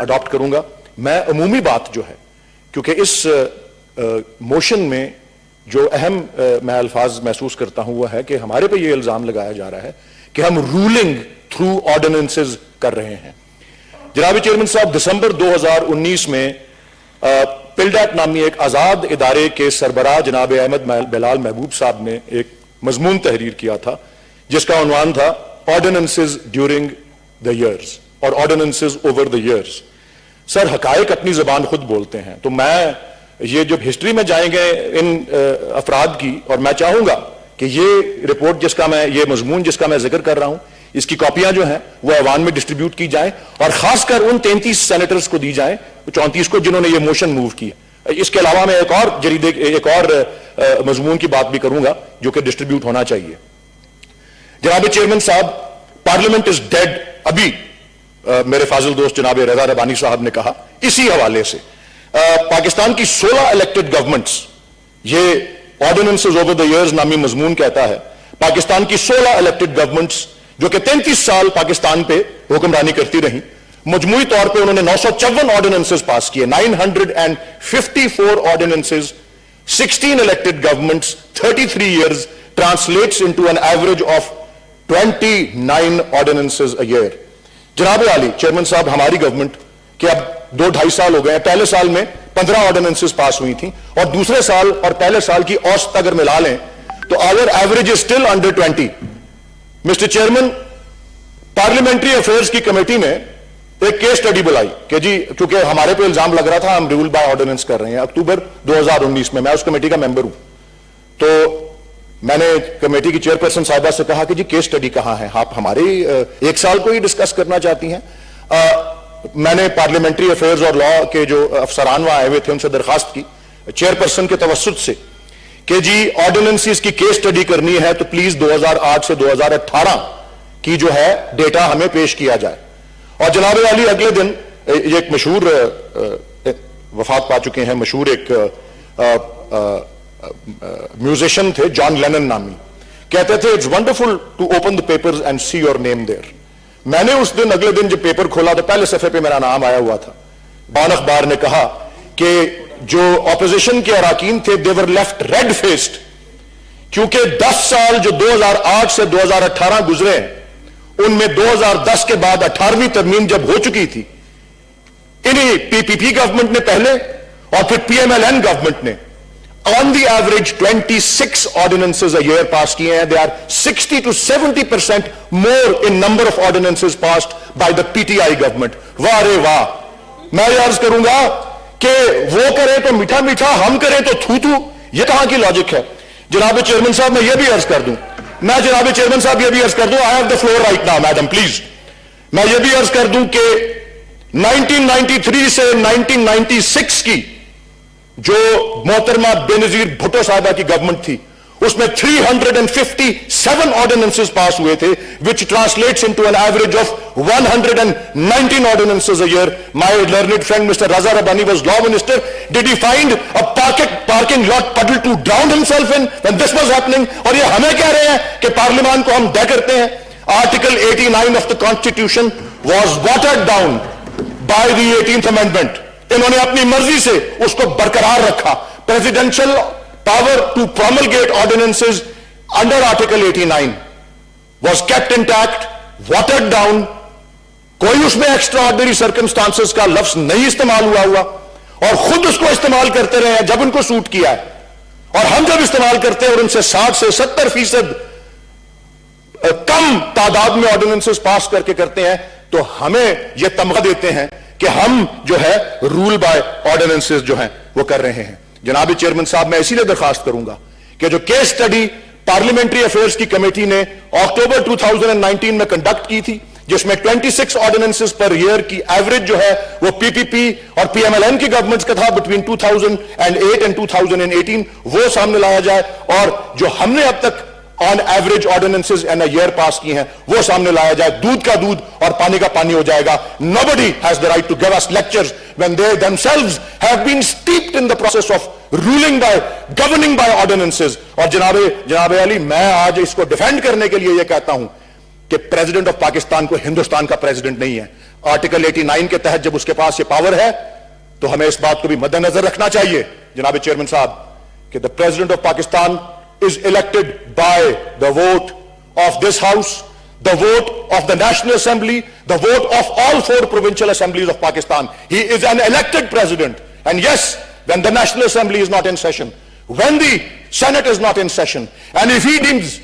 Adopt करूंगा। मैं अमूमी बात जो है, क्योंकि इस मोशन में जो अहम मैं अल्फाज महसूस करता हूं वो है कि हमारे पे ये इल्जाम लगाया जा रहा है कि हम रूलिंग थ्रू ऑर्डिनेंसेस कर रहे हैं। जनाब चेयरमैन साहब, दिसंबर 2019 में पिल्डैट नामी एक आजाद इदारे के सरबराह जनाब अहमद बिलाल महबूब साहब ने एक मजमून तहरीर किया था जिसका उन्वान था ऑर्डिनेंसेस ड्यूरिंग द ईयर्स और ordinances over the years. Sir, हकायक अपनी जबान खुद बोलते हैं, तो मैं ये जब हिस्ट्री में जाएंगे इन अफराद की, और मैं चाहूंगा कि ये रिपोर्ट जिसका मैं, ये मजमून जिसका मैं जिक्र कर रहा हूं, इसकी कॉपियां जो हैं वो ऐवान में डिस्ट्रीब्यूट की जाएं और खासकर उन 33 सेनेटर्स को दी जाएं, 34 को, जिन्होंने ये मोशन मूव किया। इसके अलावा मैं एक और मजमून की बात भी करूंगा जो कि डिस्ट्रीब्यूट होना चाहिए। जनाब चेयरमैन साहब, पार्लियामेंट इज डेड, अभी मेरे फाजिल दोस्त जनाब रजा रबानी साहब ने कहा। इसी हवाले से पाकिस्तान की 16 इलेक्टेड गवर्नमेंट्स, ये ऑर्डिनेंसेस ओवर द ईयर्स नामी मजमून कहता है, पाकिस्तान की 16 इलेक्टेड गवर्नमेंट्स जो कि 33 साल पाकिस्तान पे हुक्मरानी करती रही, मजमूई तौर पे उन्होंने 954 ऑर्डिनेंसेस पास किए, 954 ordinances, 16 elected governments, 33 years, translates into an average of 29 ordinances a year. जनाब आली चेयरमैन साहब, हमारी गवर्नमेंट के अब 2-2.5 साल हो गए हैं, पहले साल में 15 ऑर्डिनेंसेस पास हुई थी और दूसरे साल और पहले साल की औसत अगर मिला लें तो our average is still under 20। Mister chairman, parliamentary affairs की कमेटी ने एक केस स्टडी बुलाई कि जी, क्योंकि हमारे पे इल्जाम लग रहा था हम रूल बाय ऑर्डिनेंस कर रहे हैं। अक्टूबर 2019 में, मैं उस कमेटी का मेंबर हूं, तो मैंने कमेटी की चेयरपर्सन साहिबा से कहा कि जी केस स्टडी कहां है, आप हमारे एक साल को ही डिस्कस करना चाहती हैं। मैंने पार्लियामेंट्री अफेयर्स और लॉ के जो अफसरान वहां आए हुए थे उनसे दरखास्त की चेयरपर्सन के तवस्सुत से कि जी ऑर्डिनेंसेस की केस स्टडी करनी है तो प्लीज 2008 से 2018 की जो है डेटा हमें पेश किया जाए। और जनाब वाली अगले दिन ये एक मशहूर वफात पा चुके हैं, मशहूर एक म्यूजिशियन थे, जॉन लेनन नामी, कहते थे it's wonderful to open the papers and see your name there. मैंने उस दिन अगले दिन जब पेपर खोला तो पहले सफे पे मेरा नाम आया हुआ था। बान अखबार ने कहा कि जो ऑपोजिशन के अराकीन थे दे वर लेफ्ट रेड फेस्ड, क्योंकि 10 साल जो 2008 से 2018 गुजरे उनमें 2010 के बाद 18वीं तरमीम जब हो चुकी थी, इन्हीं पीपीपी गवर्नमेंट ने पहले और फिर पीएमएलएन गवर्नमेंट ने on the average 26 ordinances a year pass किए हैं। They are 60 to 70% more in number of ordinances passed by the PTI government. वाह रे वाह! मैं अर्ज करूंगा कि वो करे तो मीठा मीठा, हम करें तो थू थू, ये कहां की लॉजिक है? जनाब चेयरमैन साहब, मैं ये भी अर्ज कर दूं, जनाब चेयरमैन साहब ये भी अर्ज कर दूं, I have the floor right now madam please. मैं ये भी अर्ज कर दूं कि 1993 से 1996 की जो मोहतरमा बेनजीर भुट्टो साहिबा की गवर्नमेंट थी उसमें 357 ऑर्डिनेंसेस पास हुए थे, which translates into an average of 119 ordinances a year. My learned friend mister Raza Rabbani was law minister. Did he find a parking lot puddle to drown himself in when this was happening? और ये हमें कह रहे हैं कि पार्लियामान को हम दया करते हैं। Article 89 of the constitution was watered down by the 18th amendment। इन्होंने अपनी मर्जी से उसको बरकरार रखा। Presidential power to promulgate ordinances under Article 89 was kept intact, watered down। कोई उसमें एक्स्ट्रा ऑर्डिनरी सर्कमस्टांसेस का लफ्ज नहीं इस्तेमाल हुआ और खुद उसको इस्तेमाल करते रहे हैं जब उनको सूट किया है। और हम जब इस्तेमाल करते हैं और उनसे 60 से 70% कम तादाद में ऑर्डिनेंसेस पास करके करते हैं तो हमें यह तमगा देते हैं कि हम जो है रूल बाय ऑर्डिनेंसेस जो हैं वो कर रहे हैं। जनाब चेयरमैन साहब, मैं इसीलिए दरखास्त करूंगा कि जो केस स्टडी पार्लियामेंट्री अफेयर्स की कमेटी ने अक्टूबर 2019 में कंडक्ट की थी, जिसमें 26 ऑर्डिनेंसेस पर ईयर की एवरेज जो है वो पीपीपी और पीएमएलएन की गवर्नमेंट्स का था बिटवीन 2008 एंड 2018, वो सामने लाया जाए और जो हमने अब तक on average ordinances in a year pass की हैं वो सामने लाया जाए। दूध का दूध और पानी का पानी हो जाएगा। Nobody has the right to give us lectures when they themselves have been steeped in the process of ruling by, governing by ordinances। और जनाब अली, मैं आज इसको डिफेंड करने के लिए यह कहता हूं कि प्रेसिडेंट ऑफ पाकिस्तान को हिंदुस्तान का प्रेसिडेंट नहीं है। आर्टिकल 89 के तहत जब उसके पास ये पावर है तो हमें इस बात को भी मद्देनजर रखना चाहिए जनाब चेयरमैन साहब कि the president of Pakistan is elected by the vote of this house, the vote of the National Assembly, the vote of all 4 provincial assemblies of Pakistan. He is an elected president. And yes, when the National Assembly is not in session, when the Senate is not in session, and if he deems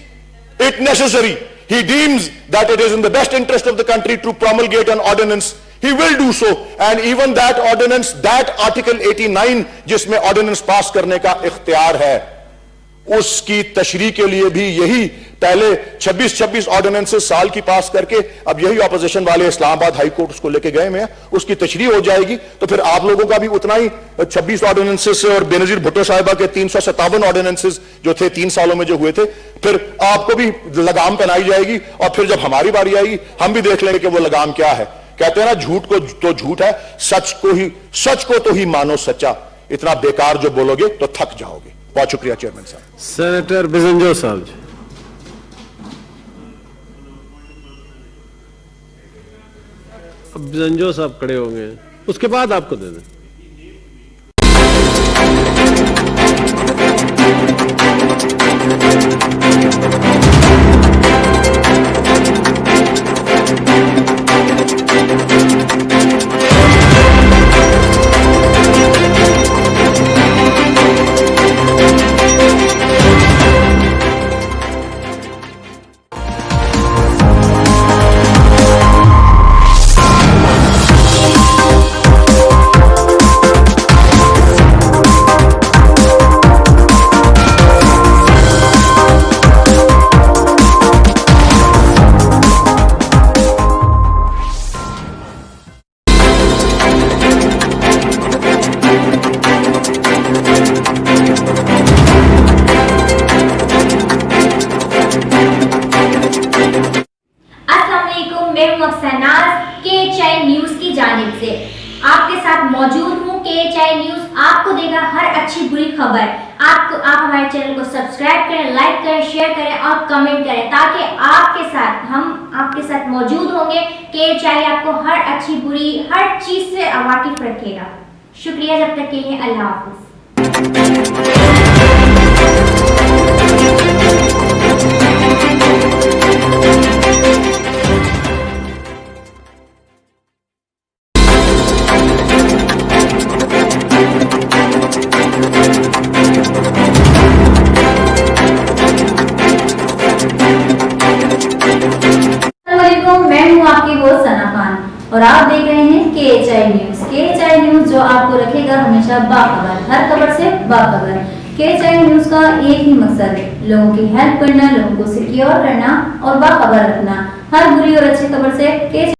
it necessary, he deems that it is in the best interest of the country to promulgate an ordinance, he will do so. And even that ordinance, that article 89 जिसमें ordinance pass करने का इख्तियार है, उसकी तशरीह के लिए भी यही पहले 26 ऑर्डिनेंसेस साल की पास करके अब यही ऑपोजिशन वाले इस्लामाबाद हाई कोर्ट उसको लेके गए हैं, उसकी तशरीह हो जाएगी तो फिर आप लोगों का भी उतना ही 26 ऑर्डिनेंसेस और बेनजीर भुट्टो साहिबा के 357 ऑर्डिनेंसेस जो थे 3 सालों में जो हुए थे, फिर आपको भी लगाम पहनाई जाएगी और फिर जब हमारी बारी आएगी हम भी देख लेंगे कि वो लगाम क्या है। कहते हैं ना, झूठ को तो झूठ है, सच को तो ही मानो सच्चा, इतना बेकार जो बोलोगे तो थक जाओगे। बहुत शुक्रिया चेयरमैन साहब। सेनेटर बिजंजो साहब जी। अब बिजंजो साहब खड़े होंगे, उसके बाद आपको दे दें। KHI न्यूज की जानिब से आपके साथ मौजूद हूँ। KHI न्यूज आपको देगा हर अच्छी बुरी खबर। आप हमारे चैनल को सब्सक्राइब करें, लाइक करें, शेयर करें और कमेंट करें ताकि हम आपके साथ मौजूद होंगे। KHI आपको हर अच्छी बुरी हर चीज से वाकिफ रखेगा। शुक्रिया, जब तक के लिए अल्लाह हाफिज। मैं हूँ आपकी होस्ट सना खान और आप देख रहे हैं KHI न्यूज। KHI न्यूज जो आपको रखेगा हमेशा बाखबर, हर खबर से बाखबर। KHI न्यूज का एक ही मकसद है, लोगों की हेल्प करना, लोगों को सिक्योर करना और बाखबर रखना। हर बुरी और अच्छी खबर से